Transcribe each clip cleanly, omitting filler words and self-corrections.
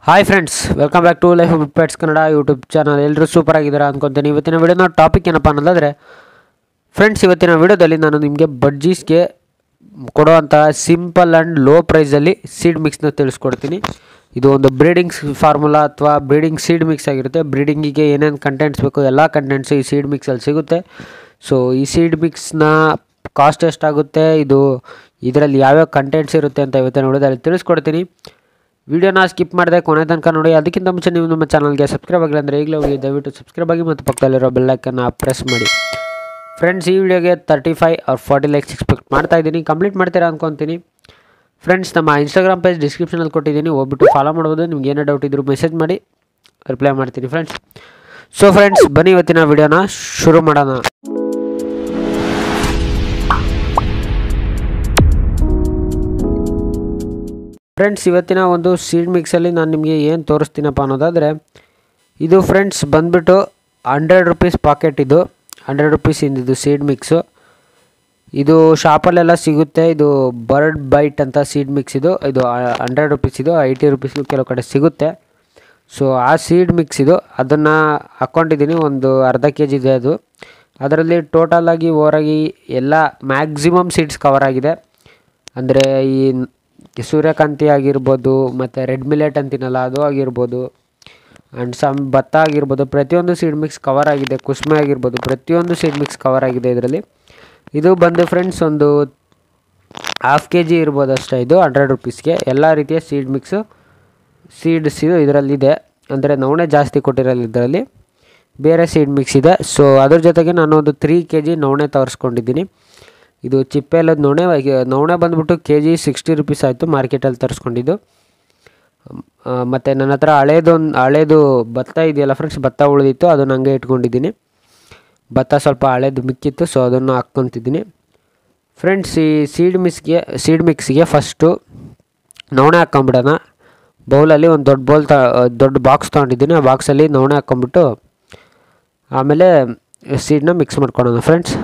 Hi friends, welcome back to life of pets Kannada YouTube channel. ಎಲ್ಲರೂ super ಆಗಿದ್ದೀರಾ ಅಂದ್ಕೊತೀನಿ. ಇವತ್ತಿನ ವಿಡಿಯೋನ ಟಾಪಿಕ್ ಏನಪ್ಪ ಅನ್ನೋದಾದರೆ ಫ್ರೆಂಡ್ಸ್, ಇವತ್ತಿನ ವಿಡಿಯೋದಲ್ಲಿ ನಾನು ನಿಮಗೆ ಬಡ್ಜೀಸ್ಗೆ ಕೊಡುವಂಥ ಸಿಂಪಲ್ ಆ್ಯಂಡ್ ಲೋ ಪ್ರೈಸಲ್ಲಿ ಸೀಡ್ ಮಿಕ್ಸ್ನ ತಿಳಿಸ್ಕೊಡ್ತೀನಿ. ಇದು ಒಂದು ಬ್ರೀಡಿಂಗ್ ಫಾರ್ಮುಲಾ ಅಥವಾ ಬ್ರೀಡಿಂಗ್ ಸೀಡ್ ಮಿಕ್ಸ್ ಆಗಿರುತ್ತೆ. ಬ್ರೀಡಿಂಗಿಗೆ ಏನೇನು ಕಂಟೆಂಟ್ಸ್ ಬೇಕು ಎಲ್ಲ ಕಂಟೆಂಟ್ಸು ಈ ಸೀಡ್ ಮಿಕ್ಸಲ್ಲಿ ಸಿಗುತ್ತೆ. ಸೊ ಈ ಸೀಡ್ ಮಿಕ್ಸ್ನ ಕಾಸ್ಟ್ ಎಷ್ಟಾಗುತ್ತೆ, ಇದರಲ್ಲಿ ಯಾವ್ಯಾವ ಕಂಟೆಂಟ್ಸ್ ಇರುತ್ತೆ ಅಂತ ಇವತ್ತಿನ ವಿಡಿಯೋದಲ್ಲಿ ತಿಳಿಸ್ಕೊಡ್ತೀನಿ. ವಿಡಿಯೋನ ಸ್ಕಿಪ್ ಮಾಡಿದೆ ಕೊನೆ ತನಕ ನೋಡಿ. ಅದಕ್ಕಿಂತ ಮುಂಚೆ ನೀವು ನಮ್ಮ ಚಾನಲ್ಗೆ ಸಬ್ಸ್ಕ್ರೈಬ್ ಆಗಿಲ್ಲ ಅಂದರೆ ಈಗಲೇ ಹೋಗಿ ದಯವಿಟ್ಟು ಸಬ್ಸ್ಕ್ರೈಬ್ ಆಗಿ ಮತ್ತು ಪಕ್ಕದಲ್ಲಿರೋ ಬೆಲ್ಲೈಕನ್ನ ಪ್ರೆಸ್ ಮಾಡಿ. ಫ್ರೆಂಡ್ಸ್, ಈ ವಿಡಿಯೋಗೆ 35 or 40 ಲೈಕ್ಸ್ ಎಕ್ಸ್ಪೆಕ್ಟ್ ಮಾಡ್ತಾ ಇದ್ದೀನಿ. ಕಂಪ್ಲೀಟ್ ಮಾಡ್ತೀರಾ ಅಂದ್ಕೊತೀನಿ. ಫ್ರೆಂಡ್ಸ್, ನಮ್ಮ ಇನ್ಸ್ಟಾಗ್ರಾಮ್ ಪೇಜ್ ಡಿಸ್ಕ್ರಿಪ್ಷನಲ್ಲಿ ಕೊಟ್ಟಿದ್ದೀನಿ, ಹೋಗ್ಬಿಟ್ಟು ಫಾಲೋ ಮಾಡ್ಬೋದು. ನಿಮ್ಗೆ ಏನೇ ಡೌಟ್ ಇದ್ದರೂ ಮೆಸೇಜ್ ಮಾಡಿ, ರಿಪ್ಲೈ ಮಾಡ್ತೀನಿ ಫ್ರೆಂಡ್ಸ್. ಸೊ ಫ್ರೆಂಡ್ಸ್, ಬನ್ನಿ ಇವತ್ತಿನ ವಿಡಿಯೋನ ಶುರು ಮಾಡೋಣ. ಫ್ರೆಂಡ್ಸ್, ಇವತ್ತಿನ ಒಂದು ಸೀಡ್ ಮಿಕ್ಸಲ್ಲಿ ನಾನು ನಿಮಗೆ ಏನು ತೋರಿಸ್ತೀನಪ್ಪ ಅನ್ನೋದಾದರೆ, ಇದು ಫ್ರೆಂಡ್ಸ್ ಬಂದುಬಿಟ್ಟು 100 ರೂಪೀಸ್ ಪಾಕೆಟ್. ಇದು 100 ರೂಪೀಸ್ ಇಂದಿದ್ದು ಸೀಡ್ ಮಿಕ್ಸು. ಇದು ಶಾಪಲ್ಲೆಲ್ಲ ಸಿಗುತ್ತೆ. ಇದು ಬರ್ಡ್ ಬೈಟ್ ಅಂತ ಸೀಡ್ ಮಿಕ್ಸ್. ಇದು 100 ರೂಪೀಸ್. ಇದು 80 ರೂಪೀಸ್ಗೂ ಕೆಲವು ಕಡೆ ಸಿಗುತ್ತೆ. ಸೊ ಆ ಸೀಡ್ ಮಿಕ್ಸ್ ಇದು, ಅದನ್ನು ಹಾಕ್ಕೊಂಡಿದ್ದೀನಿ. ಒಂದು ಅರ್ಧ kg ಇದೆ ಅದು. ಅದರಲ್ಲಿ ಟೋಟಲಾಗಿ ಓವರಾಗಿ ಎಲ್ಲ ಮ್ಯಾಕ್ಸಿಮಮ್ ಸೀಡ್ಸ್ ಕವರ್ ಆಗಿದೆ. ಅಂದರೆ ಈ ಸೂರ್ಯಕಾಂತಿ ಆಗಿರ್ಬೋದು, ಮತ್ತು ರೆಡ್ ಮಿಲೆಟ್ ಅಂತೀನಲ್ಲ ಅದು ಆಗಿರ್ಬೋದು, ಆ್ಯಂಡ್ ಭತ್ತ ಆಗಿರ್ಬೋದು, ಪ್ರತಿಯೊಂದು ಸೀಡ್ ಮಿಕ್ಸ್ ಕವರ್ ಆಗಿದೆ. ಕುಸುಮೆ ಆಗಿರ್ಬೋದು, ಪ್ರತಿಯೊಂದು ಸೀಡ್ ಮಿಕ್ಸ್ ಕವರ್ ಆಗಿದೆ ಇದರಲ್ಲಿ. ಇದು ಬಂದು ಫ್ರೆಂಡ್ಸ್ ಒಂದು ½ kg ಇರ್ಬೋದು ಅಷ್ಟೇ. ಇದು 100 ರೂಪೀಸ್ಗೆ ಎಲ್ಲ ರೀತಿಯ ಸೀಡ್ ಮಿಕ್ಸು ಸೀಡ್ಸ್ ಇದು ಇದರಲ್ಲಿದೆ. ಅಂದರೆ ನವಣೆ ಜಾಸ್ತಿ ಕೊಟ್ಟಿರಲ್ಲ, ಇದರಲ್ಲಿ ಬೇರೆ ಸೀಡ್ ಮಿಕ್ಸ್ ಇದೆ. ಸೊ ಅದ್ರ ಜೊತೆಗೆ ನಾನು ಒಂದು 3 kg ನವಣೆ ತರಿಸ್ಕೊಂಡಿದ್ದೀನಿ. ಇದು ಚಿಪ್ಪೆಲ್ಲದ ನವಣೆ ಬಂದುಬಿಟ್ಟು kg 60 ರೂಪೀಸ್ ಆಯಿತು ಮಾರ್ಕೆಟಲ್ಲಿ ತರಿಸ್ಕೊಂಡಿದ್ದು. ಮತ್ತು ನನ್ನ ಹತ್ರ ಹಳೇದು ಭತ್ತ ಇದೆಯಲ್ಲ ಫ್ರೆಂಡ್ಸ್, ಭತ್ತ ಉಳಿದಿತ್ತು, ಅದನ್ನು ಹಂಗೆ ಇಟ್ಕೊಂಡಿದ್ದೀನಿ. ಭತ್ತ ಸ್ವಲ್ಪ ಹಳೇದು ಮಿಕ್ಕಿತ್ತು, ಸೊ ಅದನ್ನು ಹಾಕ್ಕೊತಿದ್ದೀನಿ ಫ್ರೆಂಡ್ಸ್. ಈ ಸೀಡ್ ಮಿಕ್ಸ್ಗೆ ಫಸ್ಟು ನವಣೆ ಹಾಕ್ಕೊಂಬಿಡೋಣ. ಬೌಲಲ್ಲಿ ಒಂದು ದೊಡ್ಡ ಬಾಕ್ಸ್ ತೊಗೊಂಡಿದ್ದೀನಿ. ಆ ಬಾಕ್ಸಲ್ಲಿ ನವಣೆ ಹಾಕ್ಕೊಂಬಿಟ್ಟು ಆಮೇಲೆ ಸೀಡನ್ನ ಮಿಕ್ಸ್ ಮಾಡ್ಕೊಳ್ಳೋಣ ಫ್ರೆಂಡ್ಸ್.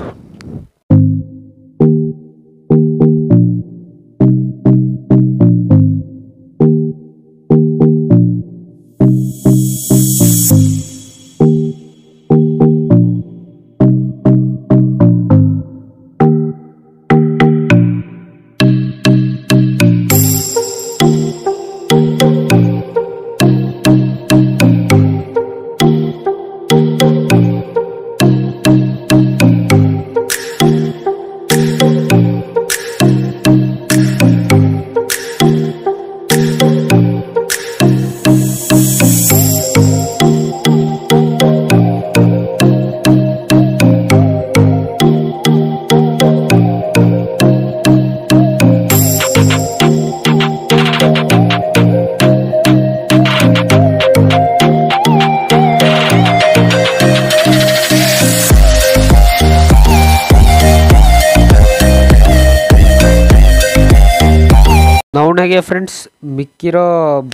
ನವಣೆಗೆ ಫ್ರೆಂಡ್ಸ್ ಮಿಕ್ಕಿರೋ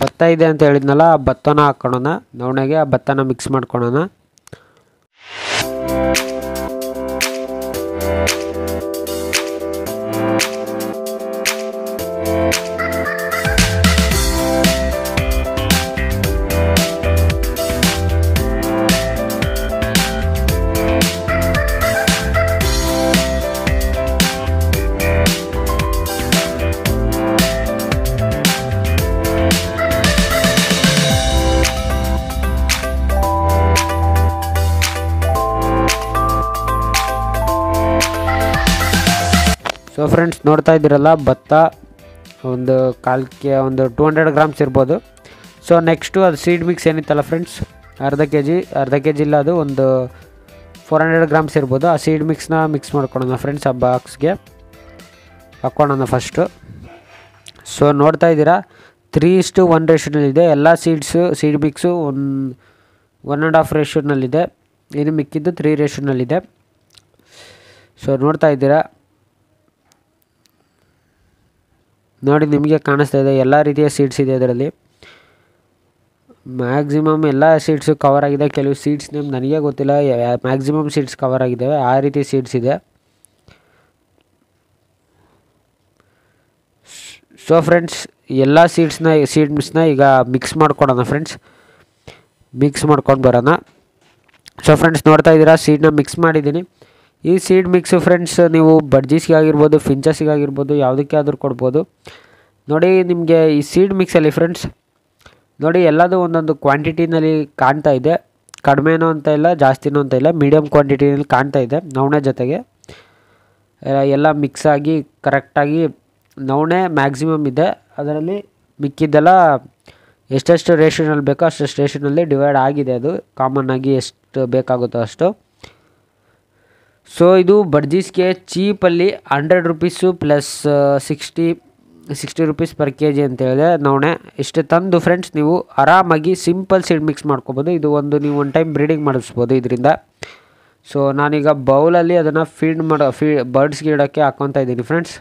ಭತ್ತ ಇದೆ ಅಂತ ಹೇಳಿದ್ನಲ್ಲ, ಆ ಭತ್ತನ ಹಾಕ್ಕೊಳ್ಳೋಣ ನವಣೆಗೆ. ಆ ಭತ್ತನ ಮಿಕ್ಸ್ ಮಾಡ್ಕೊಳ್ಳೋಣ. ಸೊ ಫ್ರೆಂಡ್ಸ್, ನೋಡ್ತಾ ಇದ್ದೀರಲ್ಲ ಭತ್ತ ಒಂದು ಒಂದು 200 ಗ್ರಾಮ್ಸ್ ಇರ್ಬೋದು. ಸೊ ನೆಕ್ಸ್ಟು ಅದು ಸೀಡ್ ಮಿಕ್ಸ್ ಏನಿತ್ತಲ್ಲ ಫ್ರೆಂಡ್ಸ್, ಅರ್ಧ ಕೆ ಜಿ ಇಲ್ಲ, ಅದು ಒಂದು 400 ಗ್ರಾಮ್ಸ್ ಇರ್ಬೋದು. ಆ ಸೀಡ್ ಮಿಕ್ಸ್ನ ಮಿಕ್ಸ್ ಮಾಡ್ಕೊಳ್ಳೋಣ ಫ್ರೆಂಡ್ಸ್. ಆ ಬಾಕ್ಸ್ಗೆ ಹಾಕ್ಕೊಳ್ಳೋಣ ಫಸ್ಟು. ಸೊ ನೋಡ್ತಾ ಇದ್ದೀರಾ 3:1 ರೇಷನಲ್ಲಿದೆ. ಎಲ್ಲ ಸೀಡ್ ಮಿಕ್ಸು 1.5 ರೇಷನಲ್ಲಿದೆ. ಇನ್ನು ಮಿಕ್ಕಿದ್ದು 3 ರೇಷನಲ್ಲಿದೆ. ಸೊ ನೋಡ್ತಾ ಇದ್ದೀರಾ ನೋಡಿ, ನಿಮಗೆ ಕಾಣಿಸ್ತಾ ಇದೆ ಎಲ್ಲ ರೀತಿಯ ಸೀಡ್ಸ್ ಇದೆ ಇದರಲ್ಲಿ. ಮ್ಯಾಕ್ಸಿಮಮ್ ಎಲ್ಲ ಸೀಡ್ಸು ಕವರ್ ಆಗಿದೆ. ಕೆಲವು ಸೀಡ್ಸ್ ನೇಮ್ ನನಗೆ ಗೊತ್ತಿಲ್ಲ, ಮ್ಯಾಕ್ಸಿಮಮ್ ಸೀಡ್ಸ್ ಕವರ್ ಆಗಿದ್ದಾವೆ. ಆ ರೀತಿ ಸೀಡ್ಸ್ ಇದೆ. ಸೊ ಫ್ರೆಂಡ್ಸ್ ಎಲ್ಲ ಸೀಡ್ಸ್ನ ಈಗ ಮಿಕ್ಸ್ ಮಾಡ್ಕೊಳೋಣ ಫ್ರೆಂಡ್ಸ್. ಮಿಕ್ಸ್ ಮಾಡ್ಕೊಂಡು ಬರೋಣ. ಸೊ ಫ್ರೆಂಡ್ಸ್ ನೋಡ್ತಾ ಇದ್ದೀರಾ, ಸೀಡ್ನ ಮಿಕ್ಸ್ ಮಾಡಿದ್ದೀನಿ. ಈ ಸೀಡ್ ಮಿಕ್ಸು ಫ್ರೆಂಡ್ಸ್ ನೀವು ಬಡ್ಜೀಸ್ಗೆ ಆಗಿರ್ಬೋದು, ಫಿಂಚಸ್ಗೆ ಆಗಿರ್ಬೋದು, ಯಾವುದಕ್ಕೆ ಆದರೂ ಕೊಡ್ಬೋದು. ನೋಡಿ ನಿಮಗೆ ಈ ಸೀಡ್ ಮಿಕ್ಸಲ್ಲಿ ಫ್ರೆಂಡ್ಸ್ ನೋಡಿ ಎಲ್ಲದೂ ಒಂದೊಂದು ಕ್ವಾಂಟಿಟಿನಲ್ಲಿ ಕಾಣ್ತಾ ಇದೆ. ಕಡಿಮೆನೂ ಅಂತ ಇಲ್ಲ, ಜಾಸ್ತಿನೂ ಅಂತ ಇಲ್ಲ, ಮೀಡಿಯಮ್ ಕ್ವಾಂಟಿಟಿನಲ್ಲಿ ಕಾಣ್ತಾ ಇದೆ. ನವಣೆ ಜೊತೆಗೆ ಎಲ್ಲ ಮಿಕ್ಸ್ ಆಗಿ ಕರೆಕ್ಟಾಗಿ ನವಣೆ ಮ್ಯಾಕ್ಸಿಮಮ್ ಇದೆ. ಅದರಲ್ಲಿ ಮಿಕ್ಕಿದ್ದೆಲ್ಲ ಎಷ್ಟೆಷ್ಟು ರೇಷನಲ್ಲಿ ಬೇಕೋ ಅಷ್ಟೆಷ್ಟು ರೇಷನಲ್ಲಿ ಡಿವೈಡ್ ಆಗಿದೆ. ಅದು ಕಾಮನ್ನಾಗಿ ಎಷ್ಟು ಬೇಕಾಗುತ್ತೋ ಅಷ್ಟು. ಸೊ ಇದು ಬಡ್ಜೀಸ್ಗೆ ಚೀಪಲ್ಲಿ 100 rupees plus 60 rupees per kg ಅಂತ ಹೇಳಿದೆ ನವಣೆ. ಇಷ್ಟು ತಂದು ಫ್ರೆಂಡ್ಸ್ ನೀವು ಆರಾಮಾಗಿ ಸಿಂಪಲ್ ಸೀಡ್ ಮಿಕ್ಸ್ ಮಾಡ್ಕೊಬೋದು. ಇದು ನೀವು ಒನ್ ಟೈಮ್ ಬ್ರೀಡಿಂಗ್ ಮಾಡಿಸ್ಬೋದು ಇದರಿಂದ. ಸೊ ನಾನೀಗ ಬೌಲಲ್ಲಿ ಅದನ್ನು ಬರ್ಡ್ಸ್ಗೆ ಇಡೋಕ್ಕೆ ಹಾಕ್ಕೊತಾ ಇದ್ದೀನಿ ಫ್ರೆಂಡ್ಸ್.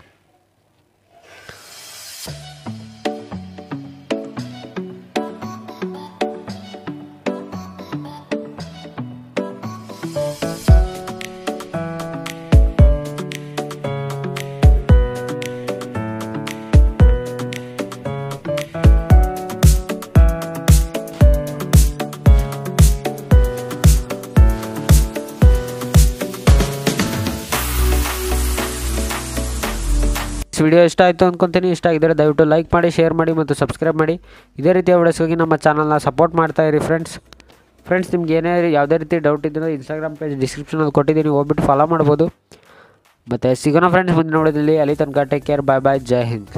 ವಿಡಿಯೋ ಇಷ್ಟ ಆಯಿತು ಅಂದ್ಕೊತೀನಿ. ಇಷ್ಟ ಆಗಿದ್ದರೆ ದಯವಿಟ್ಟು ಲೈಕ್ ಮಾಡಿ, ಶೇರ್ ಮಾಡಿ ಮತ್ತು ಸಬ್ಸ್ಕ್ರೈಬ್ ಮಾಡಿ. ಇದೇ ರೀತಿಯ ವಿಡಿಯೋಸ್ಗಾಗಿ ನಮ್ಮ ಚಾನಲ್ನ ಸಪೋರ್ಟ್ ಮಾಡ್ತಾ ಇರಿ ಫ್ರೆಂಡ್ಸ್. ನಿಮ್ಗೆ ಯಾವುದೇ ರೀತಿ ಡೌಟ್ ಇದ್ದರೂ ಇನ್ಸ್ಟಾಗ್ರಾಮ್ ಪೇಜ್ ಡಿಸ್ಕ್ರಿಪ್ಷನಲ್ಲಿ ಕೊಟ್ಟಿದ್ದೀನಿ, ಹೋಗ್ಬಿಟ್ಟು ಫಾಲೋ ಮಾಡ್ಬೋದು. ಮತ್ತು ಸಿಗೋಣ ಫ್ರೆಂಡ್ಸ್ ಮುಂದಿನ ವಿಡಿಯೋದಲ್ಲಿ. ಅಲ್ಲಿ ತನಕ ಟೇಕ್ ಕೇರ್, ಬಾಯ್ ಬಾಯ್, ಜೈ ಹಿಂದ್.